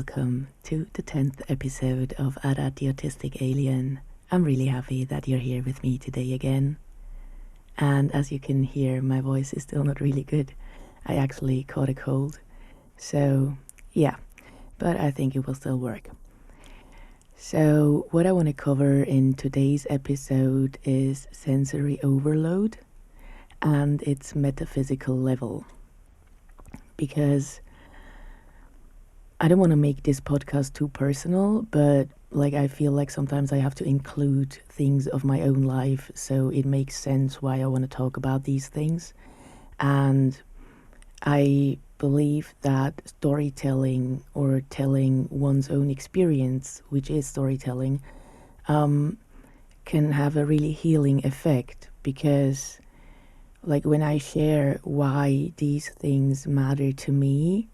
welcome to the 10th episode of Arad the Autistic Alien. I'm really happy that you're here with me today again. And as you can hear, my voice is still not really good. I actually caught a cold. So, yeah, but I think it will still work. So, what I want to cover in today's episode is sensory overload and its metaphysical level. Because I don't want to make this podcast too personal, but I feel like sometimes I have to include things of my own life, so it makes sense why I want to talk about these things. And I believe that storytelling or telling one's own experience, which is storytelling, can have a really healing effect, because when I share why these things matter to me,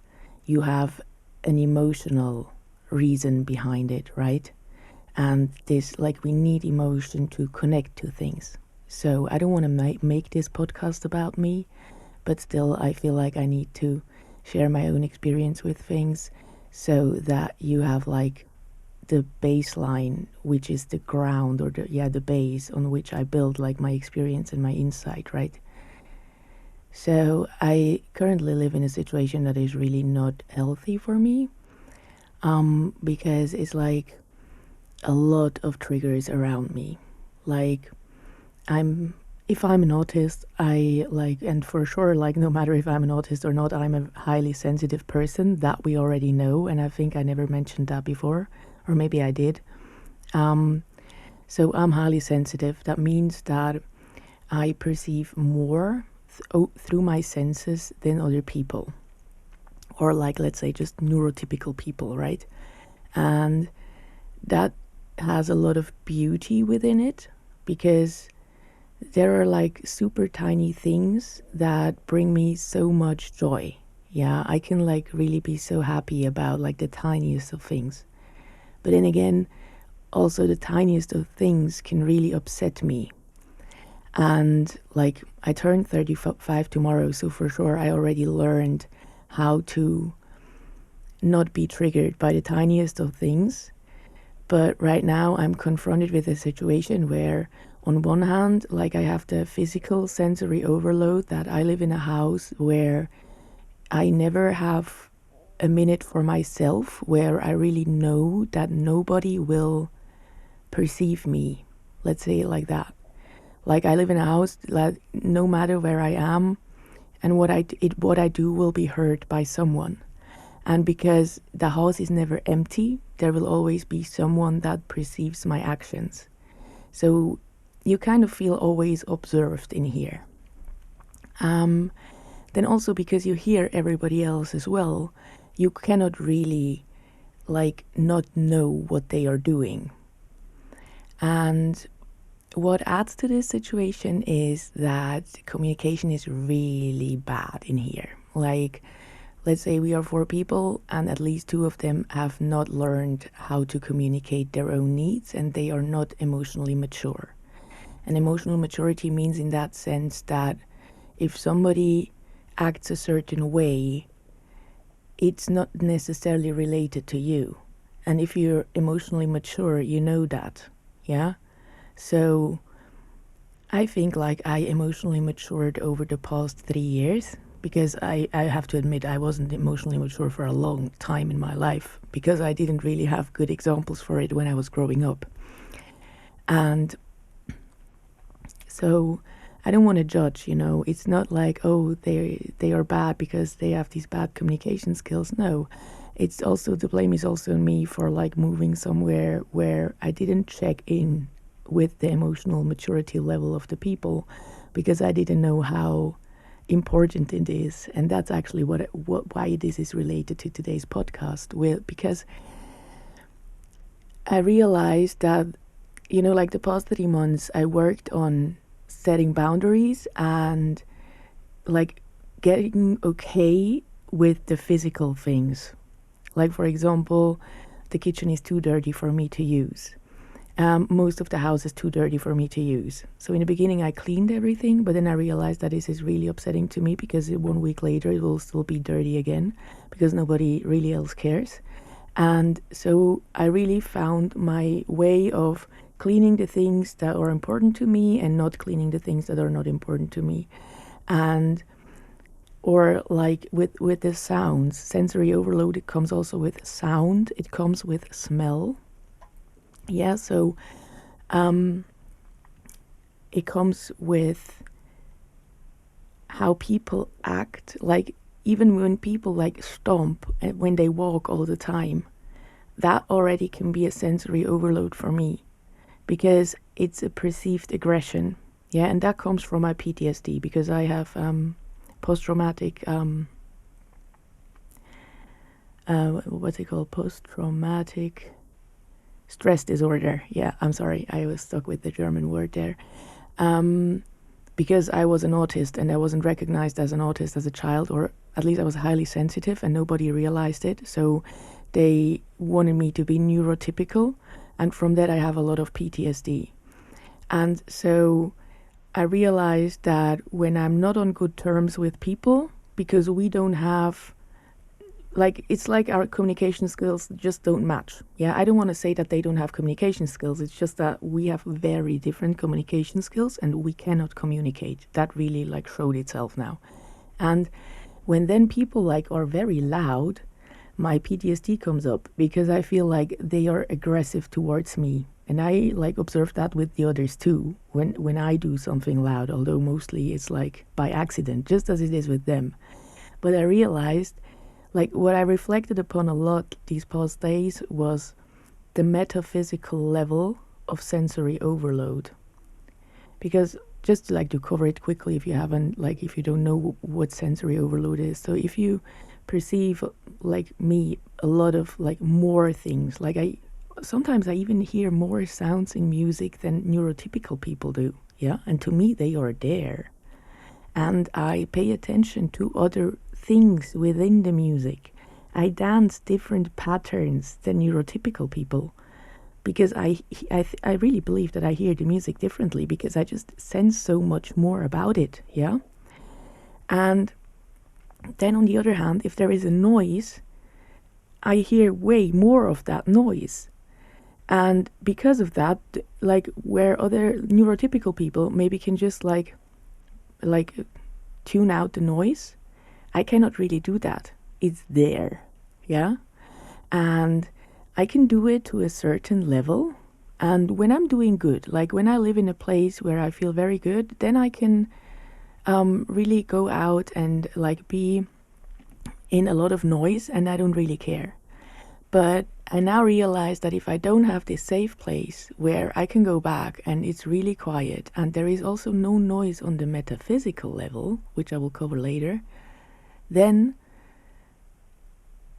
you have an emotional reason behind it, right? And this, we need emotion to connect to things. So I don't want to make this podcast about me, but still I feel like I need to share my own experience with things so that you have the baseline, which is the ground, or the base on which I build my experience and my insight, right? So I currently live in a situation that is really not healthy for me, because it's a lot of triggers around me. If I'm an autist, and for sure, no matter if I'm an autist or not, I'm a highly sensitive person. That we already know, and I think I never mentioned that before, or maybe I did. So I'm highly sensitive. That means that I perceive more through my senses than other people, or let's say just neurotypical people, right? And that has a lot of beauty within it, because there are super tiny things that bring me so much joy. Yeah, I can really be so happy about the tiniest of things. But then again, also the tiniest of things can really upset me. And I turn 35 tomorrow, so for sure I already learned how to not be triggered by the tiniest of things. But right now I'm confronted with a situation where, on one hand, I have the physical sensory overload that I live in a house where I never have a minute for myself, where I really know that nobody will perceive me. Let's say it like that. I live in a house that no matter where I am and what I do will be heard by someone. And because the house is never empty, there will always be someone that perceives my actions. So you kind of feel always observed in here. Then also because you hear everybody else as well, you cannot really not know what they are doing. And what adds to this situation is that communication is really bad in here. Let's say we are 4 people and at least 2 of them have not learned how to communicate their own needs, and they are not emotionally mature. And emotional maturity means in that sense that if somebody acts a certain way, it's not necessarily related to you. And if you're emotionally mature, you know that, yeah? So I think I emotionally matured over the past 3 years, because I have to admit I wasn't emotionally mature for a long time in my life, because I didn't really have good examples for it when I was growing up. And so I don't want to judge, it's not oh, they are bad because they have these bad communication skills. No, it's also, the blame is also on me for moving somewhere where I didn't check in with the emotional maturity level of the people, because I didn't know how important it is. And that's actually why this is related to today's podcast. Because I realized that, the past 3 months I worked on setting boundaries and getting okay with the physical things. For example, the kitchen is too dirty for me to use. Most of the house is too dirty for me to use. So in the beginning I cleaned everything, but then I realized that this is really upsetting to me, because 1 week later it will still be dirty again, because nobody really else cares. And so I really found my way of cleaning the things that are important to me and not cleaning the things that are not important to me. And or like with the sounds, sensory overload, it comes also with sound, it comes with smell. Yeah, so it comes with how people act, like even when people like stomp and when they walk all the time, that already can be a sensory overload for me because it's a perceived aggression. Yeah, and that comes from my PTSD because I have post-traumatic what's it called, post-traumatic stress disorder. Yeah, I'm sorry, I was stuck with the German word there. Because I was an autist and I wasn't recognized as an autist as a child, or at least I was highly sensitive and nobody realized it. So they wanted me to be neurotypical. And from that, I have a lot of PTSD. And so I realized that when I'm not on good terms with people, because we don't have, like, it's like our communication skills just don't match. Yeah, I don't want to say that they don't have communication skills. It's just that we have very different communication skills and we cannot communicate. That really like showed itself now. And when then people like are very loud, my PTSD comes up because I feel like they are aggressive towards me. And I like observe that with the others too when I do something loud, although mostly it's like by accident, just as it is with them. But I realized, like, what I reflected upon a lot these past days was the metaphysical level of sensory overload. Because just like to cover it quickly, if you haven't, like, if you don't know what sensory overload is. So if you perceive, like me, a lot of like more things, like sometimes I even hear more sounds in music than neurotypical people do. Yeah. And to me, they are there. And I pay attention to other things within the music. I dance different patterns than neurotypical people because I really believe that I hear the music differently because I just sense so much more about it. Yeah. And then on the other hand, if there is a noise, I hear way more of that noise. And because of that, like where other neurotypical people maybe can just like tune out the noise, I cannot really do that. It's there. Yeah. And I can do it to a certain level. And when I'm doing good, like when I live in a place where I feel very good, then I can really go out and like be in a lot of noise and I don't really care. But I now realize that if I don't have this safe place where I can go back and it's really quiet and there is also no noise on the metaphysical level, which I will cover later, then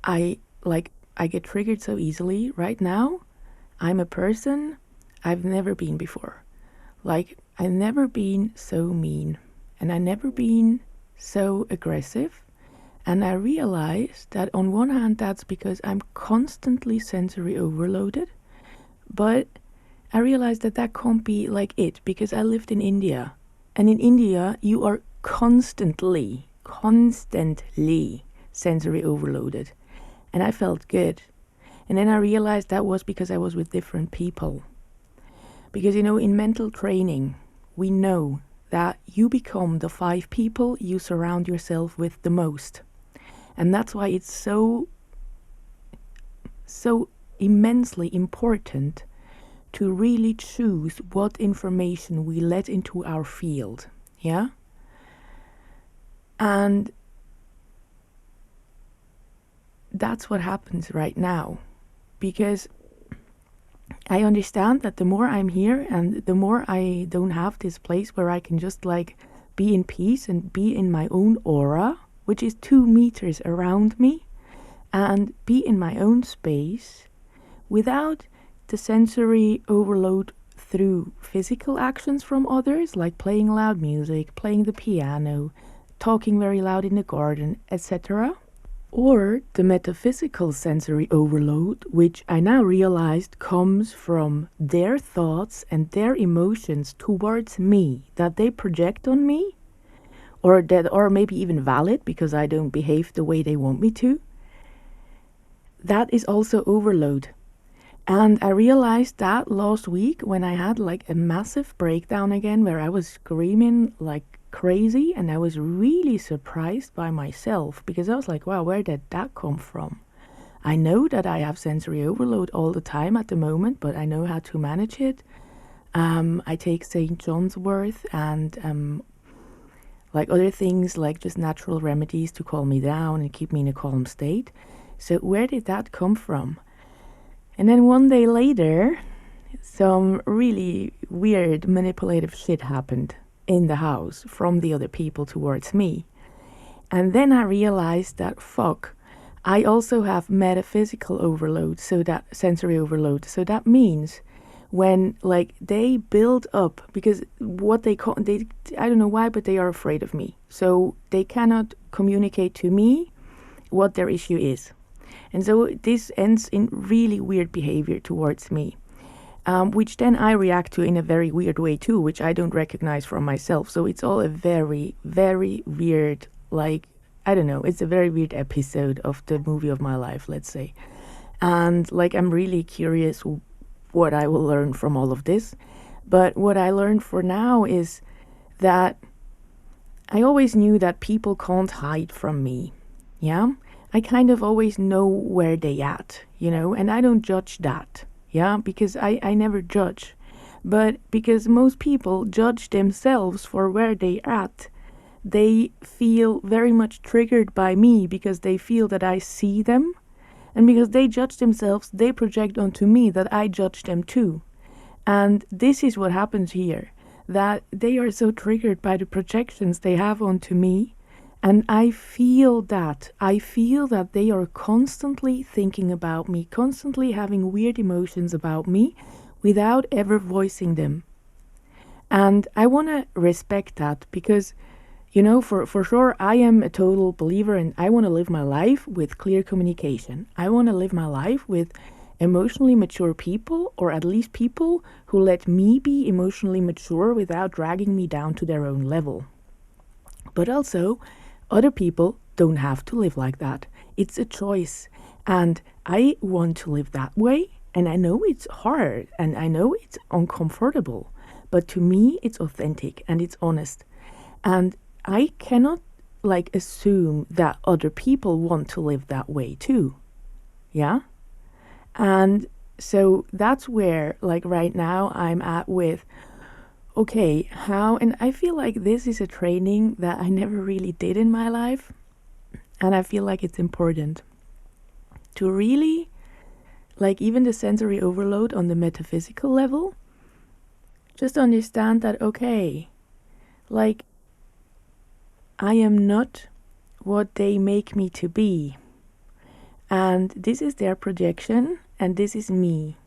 I get triggered so easily. Right now, I'm a person I've never been before. Like, I've never been so mean and I've never been so aggressive. And I realized that on one hand, that's because I'm constantly sensory overloaded. But I realized that that can't be like it because I lived in India. And in India, you are constantly sensory overloaded. And I felt good. And then I realized that was because I was with different people. Because, you know, in mental training, we know that you become the 5 people you surround yourself with the most. And that's why it's so immensely important to really choose what information we let into our field. Yeah? And that's what happens right now. Because I understand that the more I'm here and the more I don't have this place where I can just like be in peace and be in my own aura, which is 2 meters around me, and be in my own space without the sensory overload through physical actions from others, like playing loud music, playing the piano, talking very loud in the garden, etc. Or the metaphysical sensory overload, which I now realized comes from their thoughts and their emotions towards me that they project on me, or that are maybe even valid because I don't behave the way they want me to. that is also overload. And I realized that last week when I had like a massive breakdown again where I was screaming like crazy, and I was really surprised by myself because I was like, wow, where did that come from? I know that I have sensory overload all the time at the moment, but I know how to manage it. I take St. John's wort and like other things, like just natural remedies to calm me down and keep me in a calm state. So where did that come from? And then one day later, some really weird manipulative shit happened in the house from the other people towards me. And then I realized that fuck, I also have metaphysical overload, so that sensory overload. So that means when like they build up, because what they call, they, I don't know why, but they are afraid of me. So they cannot communicate to me what their issue is. And so this ends in really weird behavior towards me, which then I react to in a very weird way too, which I don't recognize from myself. So it's all a very, very weird, like, I don't know, it's a very weird episode of the movie of my life, let's say. And like, I'm really curious what I will learn from all of this. But what I learned for now is that I always knew that people can't hide from me. Yeah? I kind of always know where they at, and I don't judge that. Yeah? Because I never judge. But because most people judge themselves for where they at, they feel very much triggered by me because they feel that I see them. And because they judge themselves, they project onto me that I judge them too. And this is what happens here, that they are so triggered by the projections they have onto me. And I feel that. I feel that they are constantly thinking about me, constantly having weird emotions about me without ever voicing them. And I want to respect that because, for sure, I am a total believer and I want to live my life with clear communication. I want to live my life with emotionally mature people, or at least people who let me be emotionally mature without dragging me down to their own level. But also, other people don't have to live like that. It's a choice. And I want to live that way. And I know it's hard and I know it's uncomfortable. But to me, it's authentic and it's honest. And I cannot assume that other people want to live that way too. Yeah? And so that's where right now I'm at with, okay, how, and I feel like this is a training that I never really did in my life. And I feel like it's important to really, even the sensory overload on the metaphysical level, just understand that, okay, I am not what they make me to be. And this is their projection, and this is me.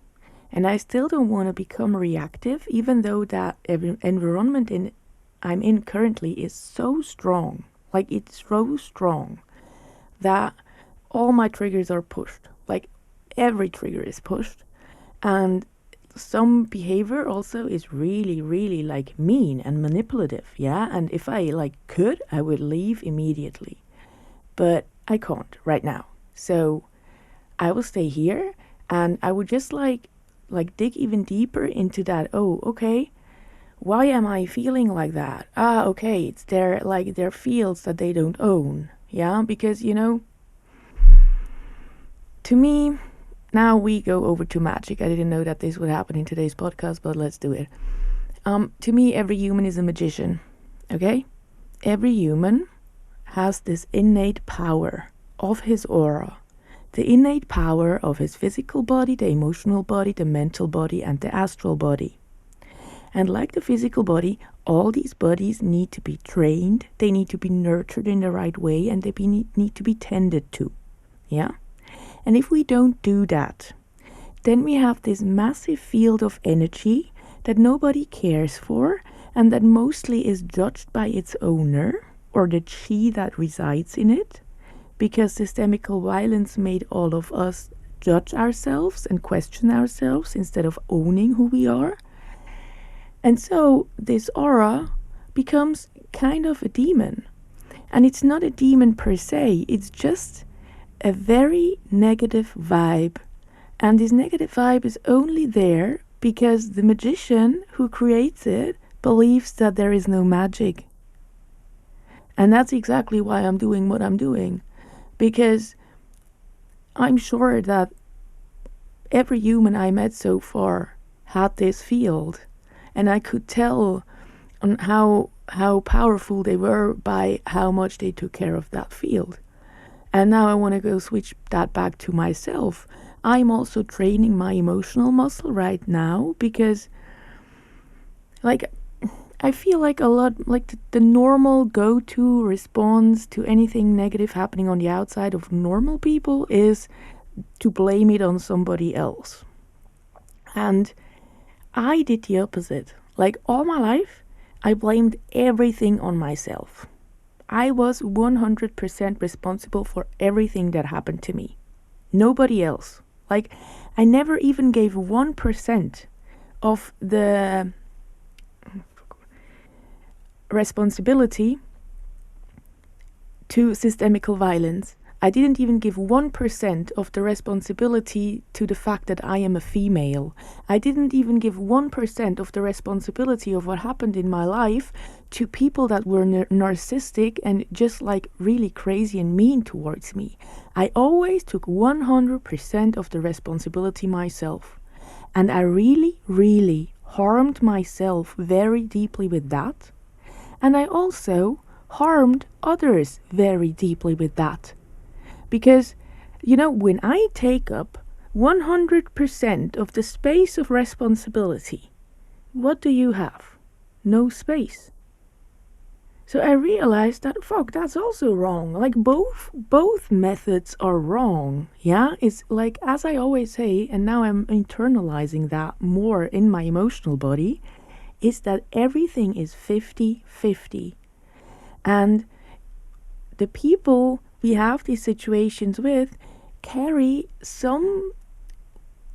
And I still don't want to become reactive, even though that environment I'm in currently is so strong. It's so strong that all my triggers are pushed. Every trigger is pushed. And some behavior also is really, really mean and manipulative. Yeah. And if I could, I would leave immediately. But I can't right now. So I will stay here and I would just dig even deeper into that. Oh, okay. Why am I feeling like that? Okay. It's their fields that they don't own. Yeah. Because, to me, now we go over to magic. I didn't know that this would happen in today's podcast, but let's do it. To me, every human is a magician. Okay? Every human has this innate power of his aura. The innate power of his physical body, the emotional body, the mental body, and the astral body. And like the physical body, all these bodies need to be trained. They need to be nurtured in the right way, and they need to be tended to. Yeah? And if we don't do that, then we have this massive field of energy that nobody cares for and that mostly is judged by its owner or the chi that resides in it, because systemical violence made all of us judge ourselves and question ourselves instead of owning who we are. And so this aura becomes kind of a demon. And it's not a demon per se, it's just a very negative vibe. And this negative vibe is only there because the magician who creates it believes that there is no magic. And that's exactly why I'm doing what I'm doing. Because I'm sure that every human I met so far had this field. And I could tell on how powerful they were by how much they took care of that field. And now I want to go switch that back to myself. I'm also training my emotional muscle right now because, like, I feel like a lot, like the normal go-to response to anything negative happening on the outside of normal people is to blame it on somebody else. And I did the opposite. Like all my life, I blamed everything on myself. I was 100% responsible for everything that happened to me. Nobody else. Like, I never even gave 1% of the responsibility to systemical violence. I didn't even give 1% of the responsibility to the fact that I am a female. I didn't even give 1% of the responsibility of what happened in my life to people that were narcissistic and just like really crazy and mean towards me. I always took 100% of the responsibility myself. And I really, really harmed myself very deeply with that. And I also harmed others very deeply with that. Because, you know, when I take up 100% of the space of responsibility, what do you have? No space. So I realized that, fuck, that's also wrong. Like both methods are wrong. Yeah, it's like, as I always say, and now I'm internalizing that more in my emotional body, is that everything is 50-50. And the people we have these situations with carry some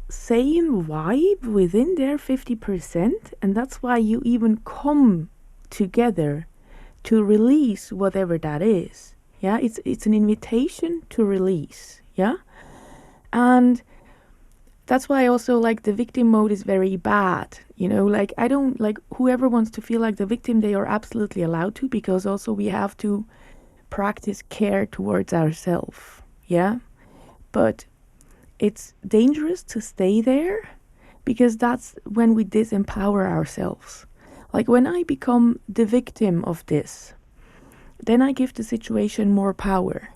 same vibe within their 50%, and that's why you even come together to release whatever that is. Yeah, it's an invitation to release. Yeah, and that's why I also like the victim mode is very bad. You know, like I don't like whoever wants to feel like the victim, they are absolutely allowed to, because also we have to practice care towards ourselves. Yeah, but it's dangerous to stay there because that's when we disempower ourselves. Like when I become the victim of this, then I give the situation more power.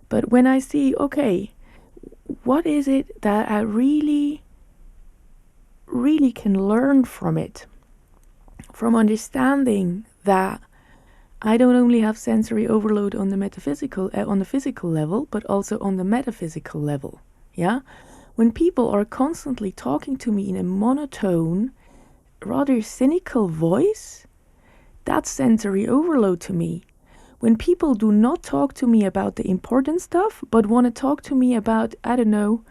But when I see, okay, what is it that I really can learn from it, from understanding that I don't only have sensory overload on the metaphysical, on the physical level, but also on the metaphysical level. Yeah, when people are constantly talking to me in a monotone, rather cynical voice, that's sensory overload to me. When people do not talk to me about the important stuff, but want to talk to me about, I don't know,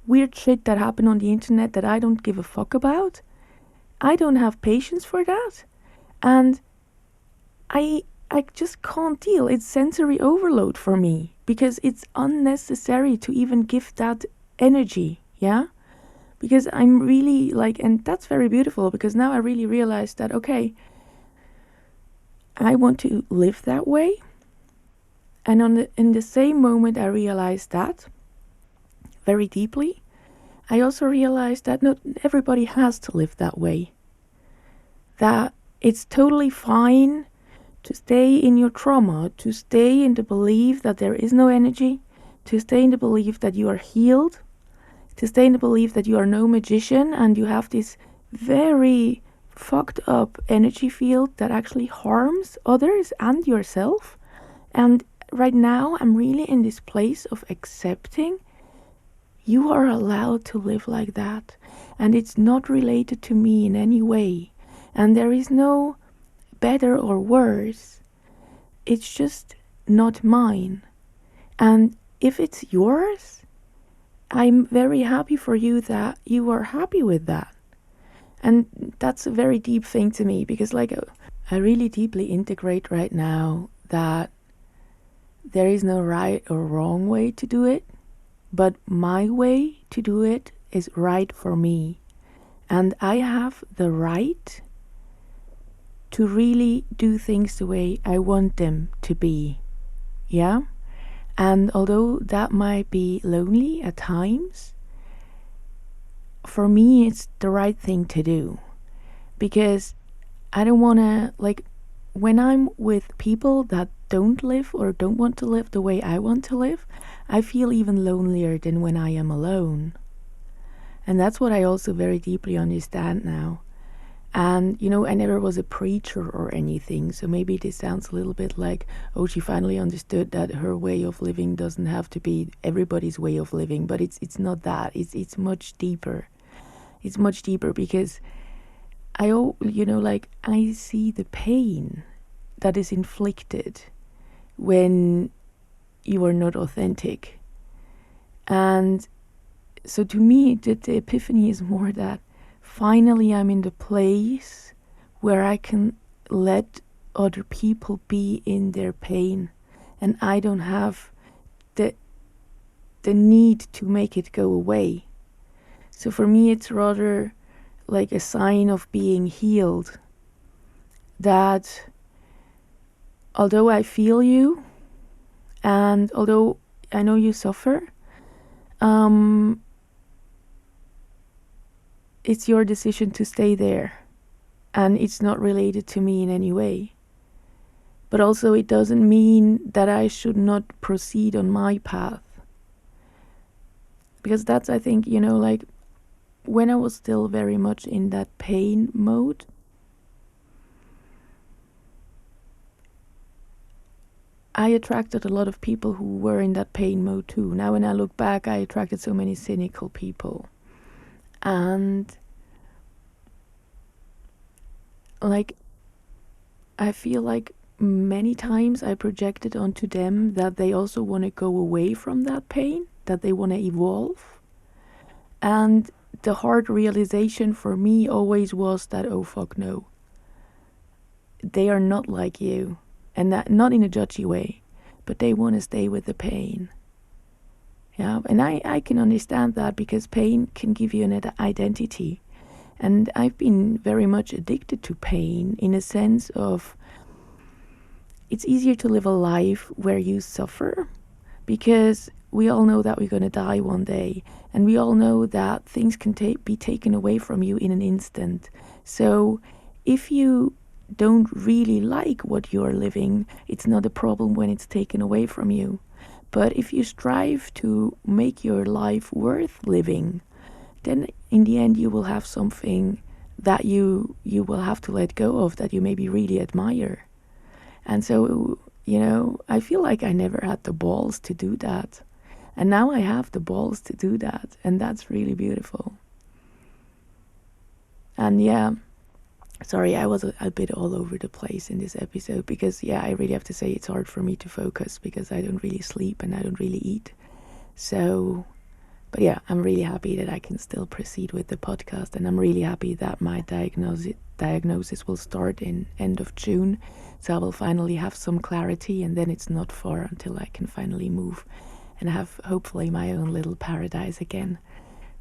weird shit that happened on the internet that I don't give a fuck about, I don't have patience for that. And I just can't deal. It's sensory overload for me because it's unnecessary to even give that energy. Yeah, because I'm really like, and that's very beautiful because now I really realize that, okay, I want to live that way. And in the same moment I realized that very deeply, I also realized that not everybody has to live that way. That it's totally fine to stay in your trauma, to stay in the belief that there is no energy, to stay in the belief that you are healed, to stay in the belief that you are no magician and you have this very fucked up energy field that actually harms others and yourself. And right now I'm really in this place of accepting you are allowed to live like that, and it's not related to me in any way, and there is no better or worse. It's just not mine. And if it's yours, I'm very happy for you that you are happy with that. And that's a very deep thing to me because like I really deeply integrate right now that there is no right or wrong way to do it. but my way to do it is right for me. And I have the right to really do things the way I want them to be. Yeah? And although that might be lonely at times, for me it's the right thing to do. Because I don't want to, like, when I'm with people that don't live or don't want to live the way I want to live, I feel even lonelier than when I am alone. And that's what I also very deeply understand now. And, I never was a preacher or anything, so maybe this sounds a little bit like, oh, she finally understood that her way of living doesn't have to be everybody's way of living, but it's not that. It's much deeper. It's much deeper because I see the pain that is inflicted when you are not authentic. And so to me, the epiphany is more that finally I'm in the place where I can let other people be in their pain, and I don't have the need to make it go away. So for me, it's rather like a sign of being healed, that although I feel you and although I know you suffer, it's your decision to stay there, and it's not related to me in any way. But also it doesn't mean that I should not proceed on my path, because that's, I think, like when I was still very much in that pain mode, I attracted a lot of people who were in that pain mode too. Now when I look back, I attracted so many cynical people. And like, I feel like many times I projected onto them that they also want to go away from that pain, that they want to evolve. And the hard realization for me always was that, oh fuck no, they are not like you. And that, not in a judgy way, but they want to stay with the pain. Yeah, and I can understand that, because pain can give you an identity. And I've been very much addicted to pain, in a sense of it's easier to live a life where you suffer, because we all know that we're going to die one day, and we all know that things can be taken away from you in an instant. So if you don't really like what you're living, it's not a problem when it's taken away from you. But if you strive to make your life worth living, then in the end you will have something that you will have to let go of, that you maybe really admire. And so, I feel like I never had the balls to do that. And now I have the balls to do that. And that's really beautiful. And yeah, sorry, I was a bit all over the place in this episode, because I really have to say it's hard for me to focus, because I don't really sleep and I don't really eat. So, but yeah, I'm really happy that I can still proceed with the podcast, and I'm really happy that my diagnosis will start in end of June. So I will finally have some clarity, and then it's not far until I can finally move and have hopefully my own little paradise again.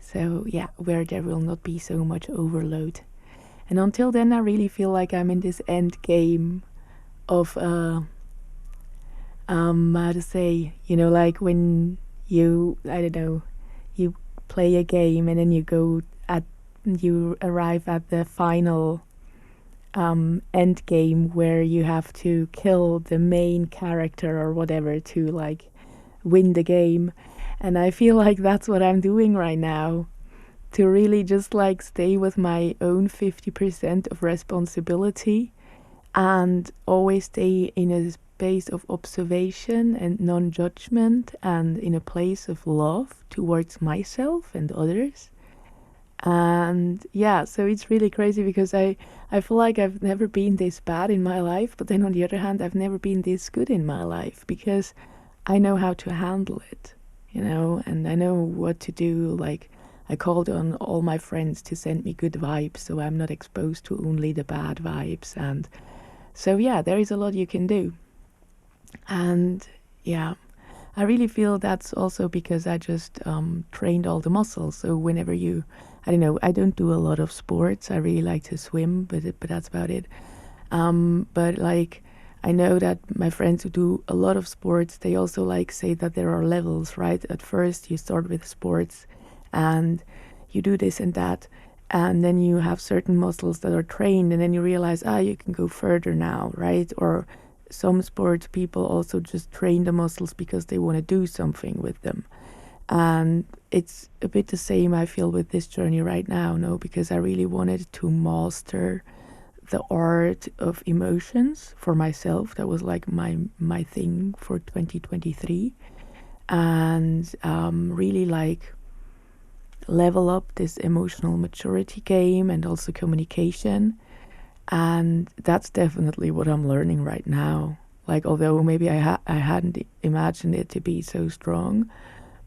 So yeah, where there will not be so much overload. And until then, I really feel like I'm in this end game of, how to say, like when you, I don't know, you play a game and then you arrive at the final end game where you have to kill the main character or whatever to like win the game. And I feel like that's what I'm doing right now, to really just like stay with my own 50% of responsibility and always stay in a space of observation and non-judgment, and in a place of love towards myself and others. And yeah, so it's really crazy, because I feel like I've never been this bad in my life, but then on the other hand, I've never been this good in my life, because I know how to handle it, and I know what to do. Like, I called on all my friends to send me good vibes, so I'm not exposed to only the bad vibes. And so yeah, there is a lot you can do. And yeah, I really feel that's also because I just trained all the muscles. So whenever you, I don't know, I don't do a lot of sports. I really like to swim, but that's about it. But like, I know that my friends who do a lot of sports, they also like say that there are levels, right? At first, you start with sports, and you do this and that, and then you have certain muscles that are trained, and then you realize, you can go further now, right? Or some sports people also just train the muscles because they want to do something with them. And it's a bit the same I feel with this journey right now, no, because I really wanted to master the art of emotions for myself. That was like my thing for 2023, and really like level up this emotional maturity game and also communication. And that's definitely what I'm learning right now. Like, although maybe I hadn't imagined it to be so strong,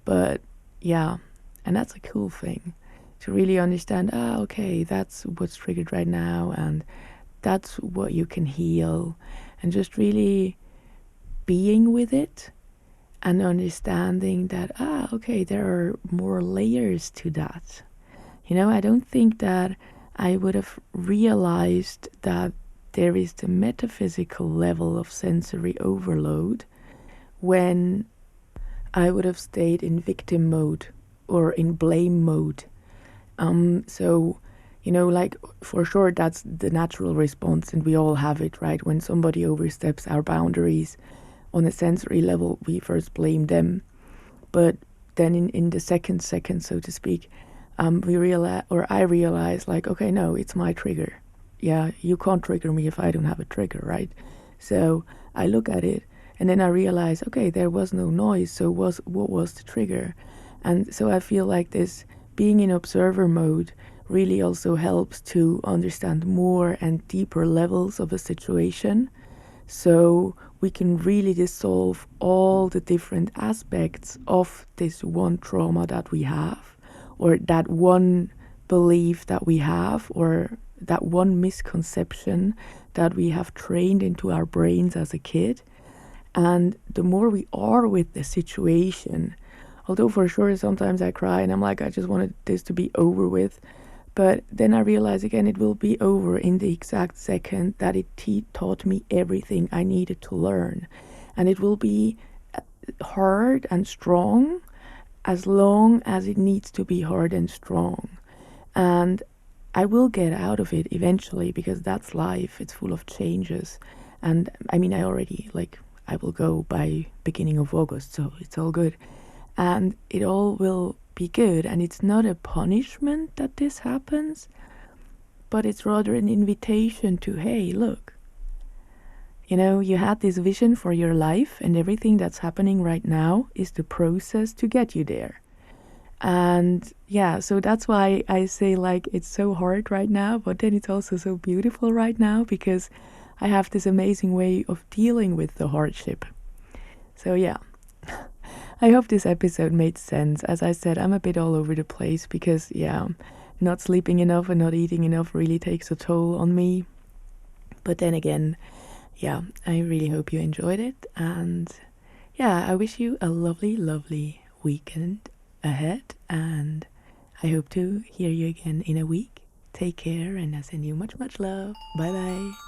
but yeah, and that's a cool thing to really understand. Okay, that's what's triggered right now, and that's what you can heal, and just really being with it and understanding that okay, there are more layers to that. I don't think that I would have realized that there is the metaphysical level of sensory overload when I would have stayed in victim mode or in blame mode. So, like for sure, that's the natural response, and we all have it, right? When somebody oversteps our boundaries on a sensory level, we first blame them. But then in the second, so to speak, we realize, or I realize, like, okay, no, it's my trigger. Yeah, you can't trigger me if I don't have a trigger, right? So I look at it, and then I realize, okay, there was no noise, so what was the trigger? And so I feel like this being in observer mode really also helps to understand more and deeper levels of a situation, so we can really dissolve all the different aspects of this one trauma that we have, or that one belief that we have, or that one misconception that we have trained into our brains as a kid. And the more we are with the situation, although for sure sometimes I cry and I'm like, I just wanted this to be over with. But then I realize again, it will be over in the exact second that it taught me everything I needed to learn. And it will be hard and strong as long as it needs to be hard and strong. And I will get out of it eventually, because that's life. It's full of changes. And I mean, I will go by beginning of August, so it's all good. And it all will be good. And it's not a punishment that this happens, but it's rather an invitation to, hey, look, you had this vision for your life, and everything that's happening right now is the process to get you there. And yeah, so that's why I say, like, it's so hard right now, but then it's also so beautiful right now, because I have this amazing way of dealing with the hardship. So yeah, I hope this episode made sense. As I said, I'm a bit all over the place because, yeah, not sleeping enough and not eating enough really takes a toll on me. But then again, yeah, I really hope you enjoyed it. And yeah, I wish you a lovely, lovely weekend ahead. And I hope to hear you again in a week. Take care, and I send you much, much love. Bye bye.